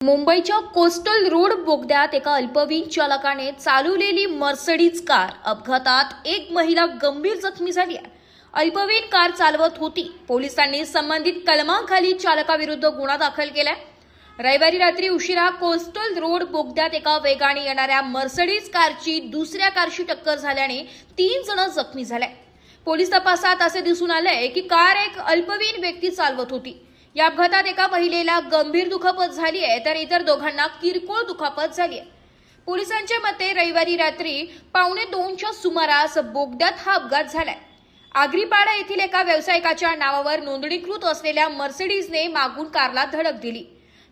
मुंबईच्या coastal road बोगद्यात एका अल्पवयीन चालकाने चालवलेली मर्सिडीज कार अपघातात एक महिला गंभीर जखमी झाली आहे। अल्पवयीन कार चालवत होती। पोलिसांनी संबंधित कलमाखाली चालकाविरुद्ध गुन्हा दाखल केलाय। रविवारी रात्री उशिरा कोस्टल रोड बोगद्यात एका वेगाने येणाऱ्या मर्सिडीज कारची दुसऱ्या कारशी टक्कर झाल्याने 3 जण जखमी झाले। पोलीस तपासात असे दिसून आले की कार एक अल्पवयीन व्यक्ती चालवत होती। या अपघातात एका महिलेला गंभीर दुखापत झाली आहे तर इतर दोघांना किरकोळ दुखापत झाली आहे। पोलिसांच्या मते रविवारी रात्री 1:15च्या सुमारास बोगद्यात हा अपघात झालाय। आगरीपाडा येथील एका व्यावसायिकाच्या नावावर नोंदणीकृत असलेल्या मर्सिडीजने मागून कारला धडक दिली।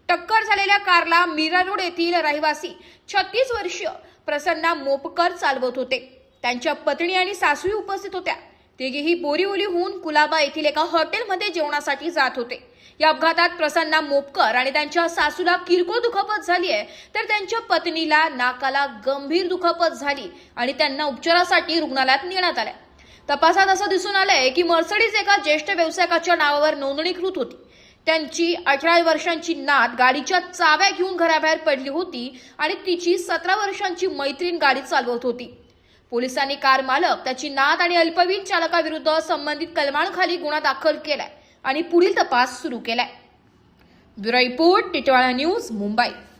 टक्कर झालेल्या कारला मीरा रोड येथील रहिवासी 36 वर्षीय प्रसन्ना मोपकर चालवत होते। त्यांच्या पत्नी आणि सासूही उपस्थित होत्या। तिघेही बोरिवलीहून कुलाबा येथील एका हॉटेलमध्ये जेवणासाठी जात होते। या अपघातात प्रसन्ना मोपकर आणि त्यांच्या सासूला किरकोळ दुखापत झाली आहे तर त्यांच्या पत्नीला नाकाला गंभीर दुखापत झाली आणि त्यांना उपचारासाठी रुग्णालयात नेण्यात आले। तपासात असं दिसून आलंय की मर्सिडीज एका ज्येष्ठ व्यावसायिकाच्या नावावर नोंदणीकृत होती। त्यांची 18 वर्षांची नात गाडीच्या चाव्या घेऊन घराबाहेर पडली होती आणि तिची 17 वर्षांची मैत्रीण गाडी चालवत होती। पोलिसांनी कार मालक, त्याची नात आणि अल्पवयीन चालकाविरुद्ध संबंधित कलमांखाली गुन्हा दाखल केलाय आणि पुढील तपास सुरू केलाय। Bureau report, Titwala news, Mumbai.